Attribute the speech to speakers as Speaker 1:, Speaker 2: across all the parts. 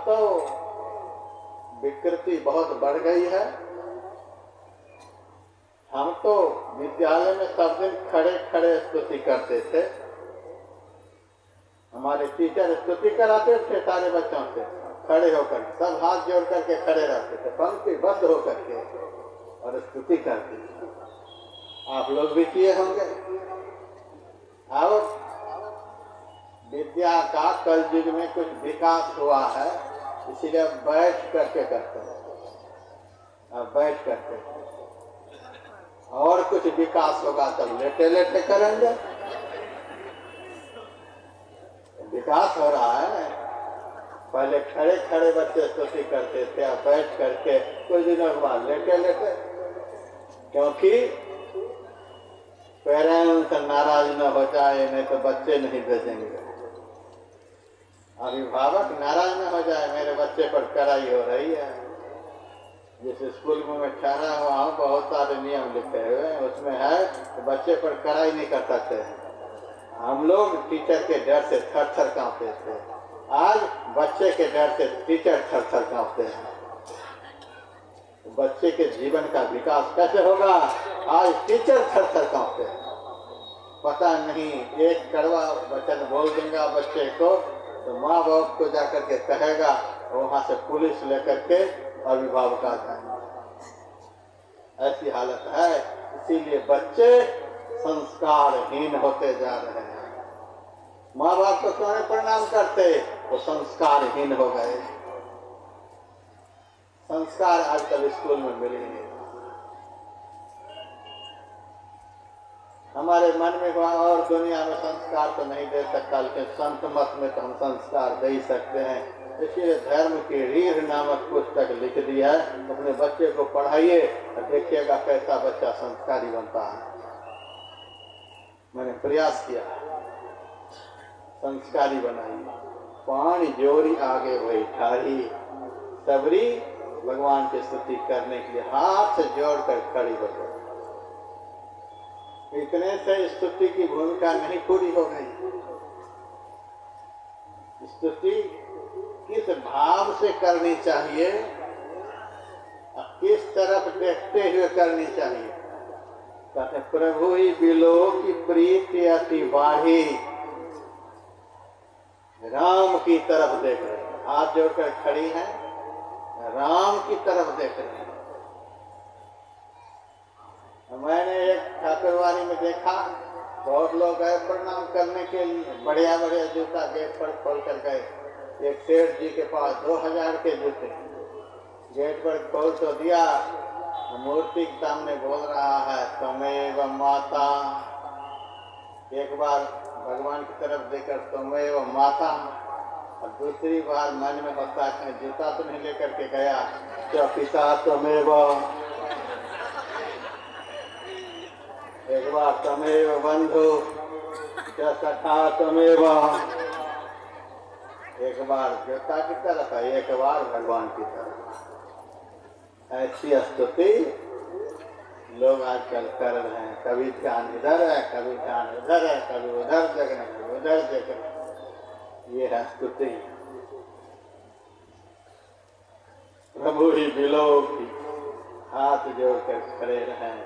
Speaker 1: तो विकृति बहुत बढ़ गई है। हम तो विद्यालय में सब दिन खड़े खड़े स्तुति करते थे। हमारे टीचर स्तुति कराते थे सारे बच्चों से, खड़े होकर सब हाथ जोड़ करके खड़े रहते थे, पंक्तिबद्ध होकर के, और स्तुति करते थे। आप लोग भी किए होंगे। अब विद्या का कल युग में कुछ विकास हुआ है, इसीलिए बैठ करके करते हैं। अब बैठ करके, और कुछ विकास होगा तब लेटे लेटे करेंगे। विकास हो रहा है। पहले खड़े खड़े बच्चे स्तुति करते थे, अब बैठ करके कुछ दिनों के बाद लेटे लेटे, क्योंकि पेरेंट्स नाराज न हो जाए, नहीं तो बच्चे नहीं भेजेंगे। अभिभावक नाराज न हो जाए, मेरे बच्चे पर कड़ाई हो रही है। जिस स्कूल में मैं ठहरा हुआ हूँ बहुत सारे नियम लिखे हुए हैं, उसमें है कि बच्चे पर कड़ाई नहीं कर सकते हैं। हम लोग टीचर के डर से थर थर कांपते थे, आज बच्चे के डर से टीचर थर थर कांपते हैं। बच्चे के जीवन का विकास कैसे होगा, आज टीचर थर थर कांपते हैं। पता नहीं, एक कड़वा वचन बोल दूंगा बच्चे को तो माँ बाप को जाकर के कहेगा, वहां से पुलिस लेकर के अभिभावक आ जाएंगे। ऐसी हालत है। इसीलिए बच्चे संस्कारहीन होते जा रहे हैं। माँ बाप को क्यों नहीं प्रणाम करते, वो संस्कारहीन हो गए। संस्कार आजकल स्कूल में मिले नहीं। हमारे मन में हुआ और दुनिया में संस्कार तो नहीं दे सकता, लेकिन संत मत में तो हम संस्कार दे ही सकते हैं। इसलिए धर्म की रीढ़ नामक पुस्तक लिख दी है। अपने बच्चे को पढ़ाइए और देखिएगा कैसा बच्चा संस्कारी बनता है। मैंने प्रयास किया, संस्कारी बनाइए। पानी जोरी आगे वही ठाड़ी, सबरी भगवान की स्तुति करने के लिए हाथ से जोड़कर खड़ी हो गई। इतने से स्तुति की भूमिका नहीं पूरी हो गई। स्तुति किस भाव से करनी चाहिए, किस तरफ देखते हुए करनी चाहिए। कहते प्रभु ही बिलो की प्रीति अति बाढ़ी, राम की तरफ देख रहे हैं, हाथ जोड़कर खड़ी हैं, राम की तरफ देख रहे हैं। मैंने एक ठाकुरवाड़ी में देखा, बहुत लोग गए प्रणाम करने के लिए, बढ़िया बढ़िया जूता गेट पर खोल कर गए। एक सेठ जी के पास 2000 के जूते, गेट पर खोल तो दिया, मूर्ति के सामने बोल रहा है त्वमेव माता। एक बार भगवान की तरफ देखकर त्वमेव माता, और दूसरी बार मन में होता है जूता तो नहीं लेकर के गया, क्या पिता त्वमेव, एक बार त्वमेव बंधु, क्या सखा त्वमेव, एक बार जूता की तरफ है, एक बार भगवान की तरफ। ऐसी स्तुति लोग आजकल कर रहे हैं। कभी ध्यान इधर है, कभी ध्यान उधर है, कभी उधर देख रहे हैं, कभी उधर देख रहे हैं। ये है स्तुति। प्रभु ही बिलो की हाथ जोड़कर खड़े रहें,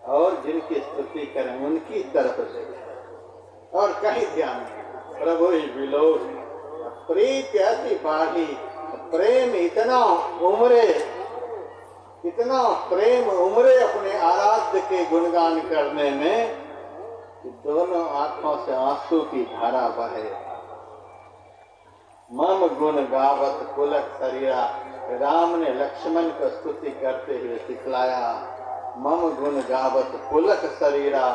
Speaker 1: और जिनकी स्तुति करें उनकी तरफ देखें और कहीं ध्यान नहीं। प्रभु ही बिलो प्रीति अति बाढ़ी, प्रेम इतना उमरे, इतना प्रेम उमरे अपने आराध्य के गुणगान करने में कि दोनों आंखों से आंसू की धारा बहे। मम गुण गावत पुलक शरीरा, राम ने लक्ष्मण को स्तुति करते हुए सिखलाया। मम गुण गावत पुलक शरीरा,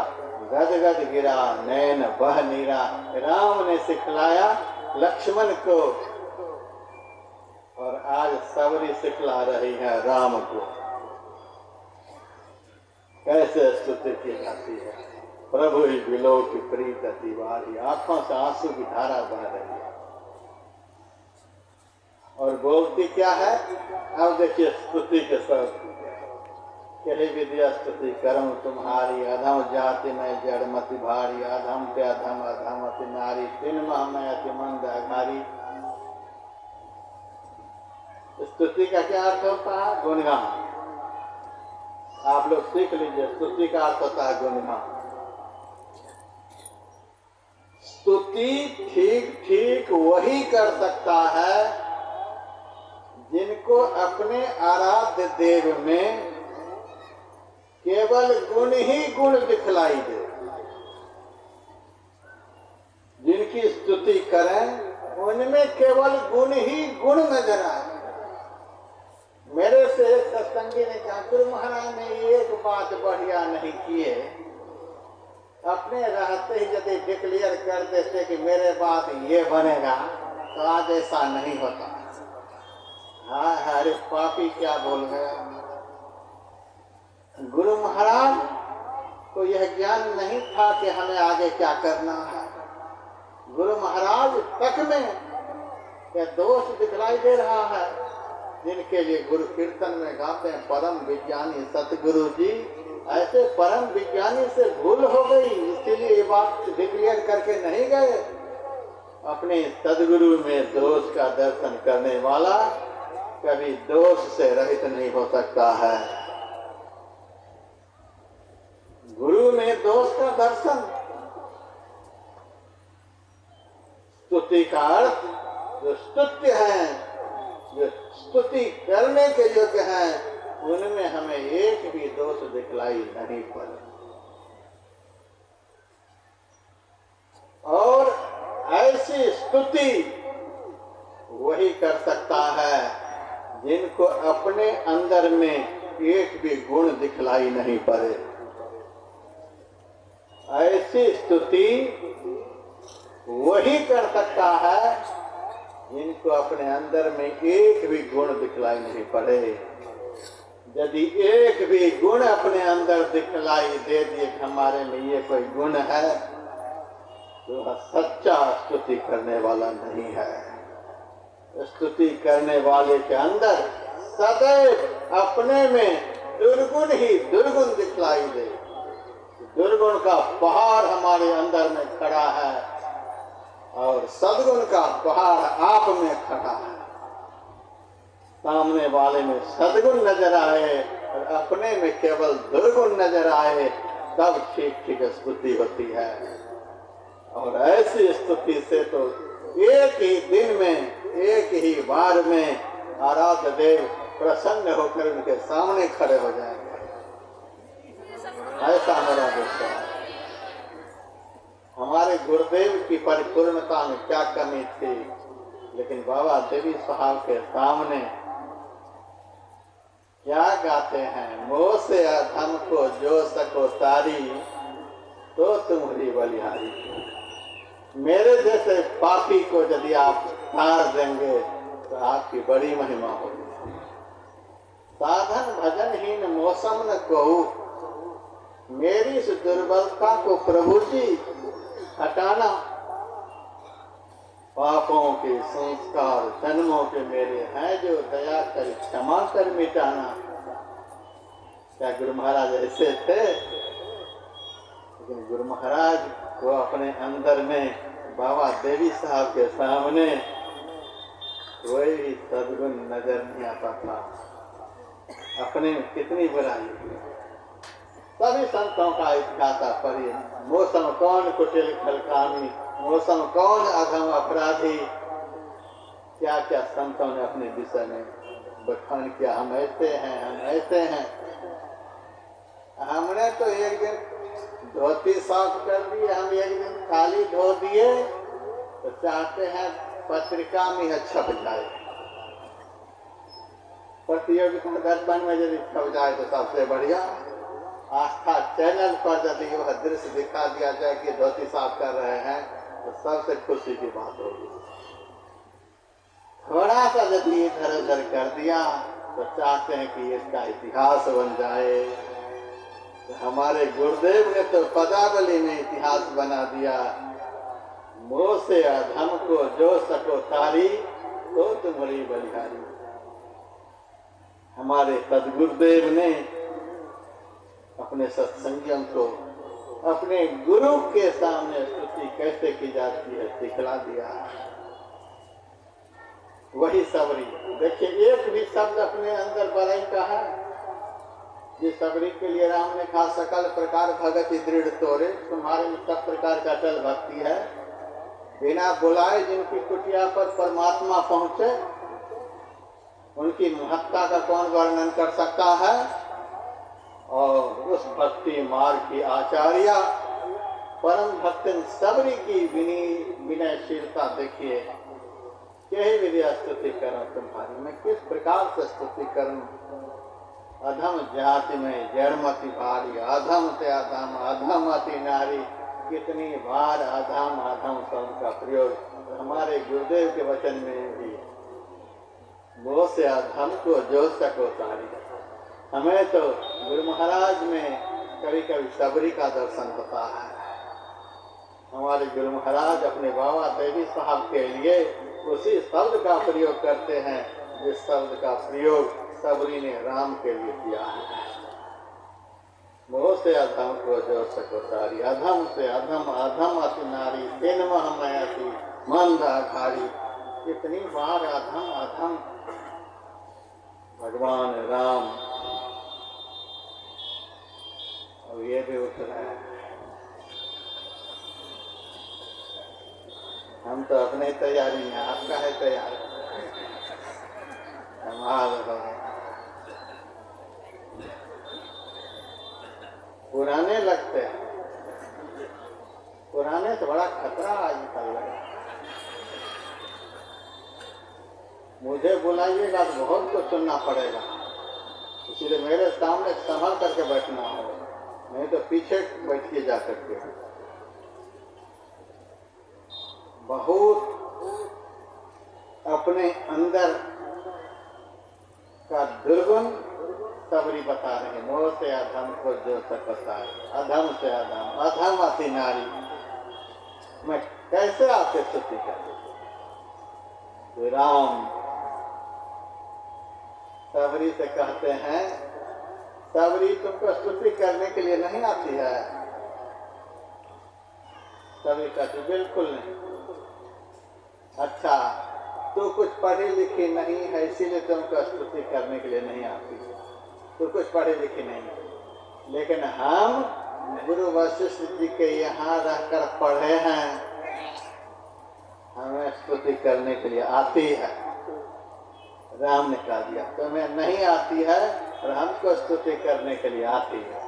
Speaker 1: गद गद गिरा नैन बह नीरा। राम ने सिखलाया लक्ष्मण को, और आज सबरी सिखला रही है राम को। कैसे स्तुति की जाती है। प्रभु ही बिलो की प्रीत अति बाढ़ी, आंखों से आंसू की धारा बह रही है। और बोलती क्या है, अब देखिए स्तुति के सब, यही विद्या स्तुति करम तुम्हारी, अधम जाति में जड़मति भारी। अधम के अधम अधम अति नारी, तीन माह में अति मंद अघारी। स्तुति का क्या अर्थ होता है? गुणगान। आप लोग सीख लीजिए, स्तुति का अर्थ होता है गुणगान। स्तुति ठीक ठीक वही कर सकता है जिनको अपने आराध्य देव में केवल गुण ही गुण दिखलाई दे। जिनकी स्तुति करें उनमें केवल गुण ही गुण नजर आए। मेरे से एक सत्संगी ने कहा, गुरु महाराज ने एक बात बढ़िया नहीं किए, अपने रहते ही यदि डिक्लेयर कर देते कि मेरे बाद ये बनेगा तो आज ऐसा नहीं होता। हाँ, अरे पापी क्या बोल गया। गुरु महाराज को यह ज्ञान नहीं था कि हमें आगे क्या करना है। गुरु महाराज तक में यह दोष दिखलाई दे रहा है, जिनके लिए गुरु कीर्तन में गाते हैं परम विज्ञानी सतगुरु जी। ऐसे परम विज्ञानी से भूल हो गई, इसीलिए ये बात डिक्लेयर करके नहीं गए। अपने सदगुरु में दोष का दर्शन करने वाला कभी दोष से रहित नहीं हो सकता है। गुरु में दोष का दर्शन, स्तुति का अर्थ जो स्तुत्य है, जो स्तुति करने के योग्य हैं, उनमें हमें एक भी दोष दिखलाई नहीं पड़े। और ऐसी स्तुति वही कर सकता है जिनको अपने अंदर में एक भी गुण दिखलाई नहीं पड़े। ऐसी स्तुति वही कर सकता है जिनको अपने अंदर में एक भी गुण दिखलाई नहीं पड़े। यदि एक भी गुण अपने अंदर दिखलाई दे दिए कि हमारे में ये कोई गुण है, तो वह सच्चा स्तुति करने वाला नहीं है। स्तुति करने वाले के अंदर सदैव अपने में दुर्गुण ही दुर्गुण दिखलाई दे। दुर्गुण का पहाड़ हमारे अंदर में खड़ा है और सद्गुण का पहाड़ आप में खड़ा है। सामने वाले में सद्गुण नजर आए और अपने में केवल दुर्गुण नजर आए, तब ठीक ठीक स्तुति होती है। और ऐसी स्तुति से तो एक ही दिन में, एक ही बार में आराध्य देव प्रसन्न होकर उनके सामने खड़े हो जाएंगे। ऐसा मेरा विश्वास है। हमारे गुरुदेव की परिपूर्णता में क्या कमी थी, लेकिन बाबा देवी साहब के सामने क्या गाते हैं, मोह से अधम को जो सको तारी, तो तुम्हारी बलिहारी। मेरे जैसे पापी को यदि आप तार देंगे तो आपकी बड़ी महिमा होगी। साधन भजनहीन मौसम न कहूँ, मेरी इस दुर्बलता को प्रभु जी हटाना। पापों के संस्कार जन्मों के मेरे हैं जो दया कर क्षमा कर मिटाना। क्या गुरु महाराज ऐसे थे? लेकिन गुरु महाराज को अपने अंदर में बाबा देवी साहब के सामने कोई भी सद्गुण नजर नहीं आता था। अपने में कितनी बुराई। सभी संतों का इतिहास पढ़िए। मौसम कौन कुटिल खलकामी, मौसम कौन अधम अपराधी, क्या क्या संतों ने अपने विषय में बखान किया। हम ऐसे हैं, हम ऐसे हैं। हमने तो एक दिन धोती साफ कर दी, हम एक दिन खाली धो दिए तो चाहते हैं पत्रिका में छप जाए, प्रतियोगिता दर्पण में यदि छप जाए तो सबसे बढ़िया। आस्था चैनल पर यदि वह दृश्य दिखा दिया जाए कि धोती साफ कर रहे हैं तो सबसे खुशी की बात होगी। थोड़ा सा यदि इधर उधर कर दिया तो चाहते हैं कि इसका इतिहास बन जाए। तो हमारे गुरुदेव ने तो पदावली में इतिहास बना दिया। मोह से अधम को जो सको तारी, तो तुम्हारी बलिहारी। हमारे सदगुरुदेव ने अपने सत्संगियों को अपने गुरु के सामने स्तुति कैसे की जाती है सिखला दिया। वही सबरी। देखिए एक भी शब्द अपने अंदर बड़ाई का है। जिस सबरी के लिए राम ने कहा सकल प्रकार भगति दृढ़ तोरे, तुम्हारे में सब प्रकार का अटल भक्ति है। बिना बुलाए जिनकी कुटिया पर परमात्मा पहुंचे, उनकी महत्ता का कौन वर्णन कर सकता है। और उस भक्ति मार्ग की आचार्य परम भक्तिन सबरी की विनयशीलता देखिए। यही विधि स्तुति करूं तुम्हारी, मैं किस प्रकार से स्तुति करूं। अधम जाति में जड़मति भारी, अधम से अधम, अधम अति नारी। कितनी बार अधम अधम शब्द का प्रयोग हमारे गुरुदेव के वचन में भी। वो से अधम को जो सको तारी। हमें तो गुरु महाराज में कभी कभी सबरी का दर्शन होता है। हमारे गुरु महाराज अपने बाबा देवी साहब के लिए उसी शब्द का प्रयोग करते हैं जिस शब्द का प्रयोग सबरी ने राम के लिए किया है। मोह से अधम को जो सको तारी, अधम से अधम, अधम अति नारी, तीन महमयती मंदा घारी। कितनी बार अधम अधम भगवान राम। और ये भी उठ रहा है। हम तो अपने तैयारी में, आपका है तैयार। पुराने लगते हैं, पुराने से बड़ा खतरा आजकल लगा। मुझे बुलाइएगा तो बहुत कुछ सुनना पड़ेगा, इसीलिए मेरे सामने संभल करके बैठना हो, नहीं तो पीछे बैठिए जा करके। बहुत अपने अंदर का दुर्गुण सबरी बता रहे हैं। मोह से अधम को जो सकता है, अधम से अधम, अधम अति नारी। मैं कैसे आपसे स्तुति करूं। राम सबरी से कहते हैं, सबरी तुमको स्तुति करने के लिए नहीं आती है। सबरी कहती बिल्कुल नहीं। अच्छा, तू कुछ पढ़ी लिखी नहीं है इसीलिए तुमको स्तुति करने के लिए नहीं आती। तू कुछ पढ़ी लिखी नहीं, लेकिन हम गुरु वशिष्ठ जी के यहाँ रहकर पढ़े हैं, हमें स्तुति करने के लिए आती है। राम ने कहा दिया तुम्हें नहीं आती है और हमको स्तुति करने के लिए आती है।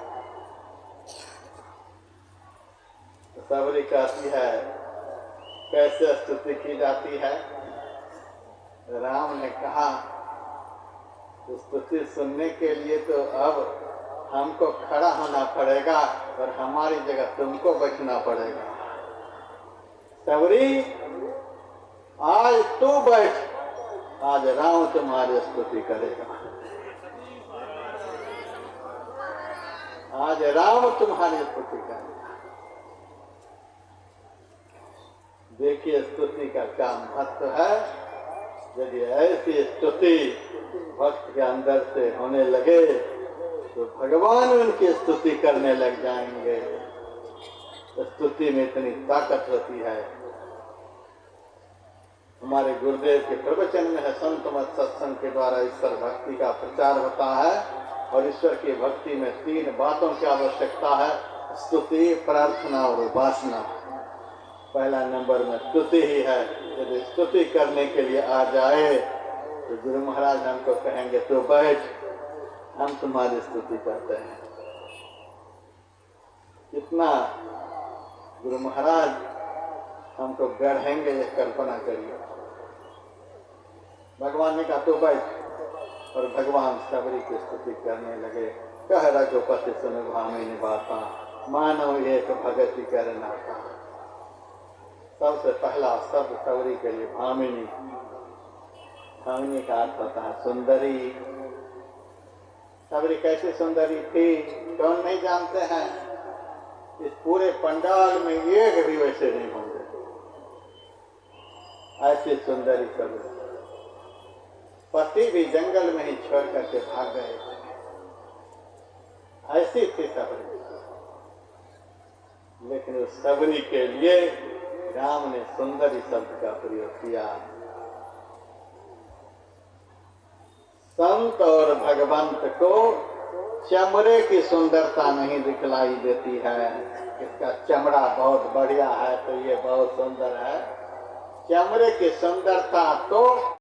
Speaker 1: तो सबरी कहती है कैसे स्तुति की जाती है। राम ने कहा स्तुति सुनने के लिए तो अब हमको खड़ा होना पड़ेगा और हमारी जगह तुमको बैठना पड़ेगा। सबरी आज तू बैठ, आज राम तुम्हारी स्तुति करेगा। आज राम तुम्हारी स्तुति करेगा। देखिए स्तुति का क्या महत्व है। यदि ऐसी स्तुति भक्त के अंदर से होने लगे तो भगवान उनकी स्तुति करने लग जाएंगे। स्तुति में इतनी ताकत होती है। हमारे गुरुदेव के प्रवचन में है संत मत सत्संग के द्वारा ईश्वर भक्ति का प्रचार होता है और ईश्वर की भक्ति में 3 बातों की आवश्यकता है, स्तुति, प्रार्थना और उपासना। पहला नंबर में स्तुति ही है। यदि स्तुति करने के लिए आ जाए तो गुरु महाराज हमको कहेंगे तो बैठ, हम तुम्हारी स्तुति करते हैं। कितना गुरु महाराज हमको गढ़ेंगे ये कल्पना करिए। भगवान ने कहा तो बैठ और भगवान सबरी की स्तुति करने लगे। कह रघुपति सुन भामिनी बाता, मानव एक भगति करना था। सबसे पहला शब्द सबरी के लिए भामिनी। भामिनी का अर्थ होता है सुंदरी। सबरी कैसी सुंदरी थी कौन नहीं जानते हैं। इस पूरे पंडाल में एक भी वैसे नहीं होंगे, ऐसी सुंदरी सबरी। पति भी जंगल में ही छोड़ करके भाग गए, ऐसी थी सबरी। लेकिन उस सबरी के लिए राम ने सुंदरी शब्द का प्रयोग किया। संत और भगवंत को चमड़े की सुंदरता नहीं दिखलाई देती है। इसका चमड़ा बहुत बढ़िया है तो ये बहुत सुंदर है। चमड़े की सुंदरता तो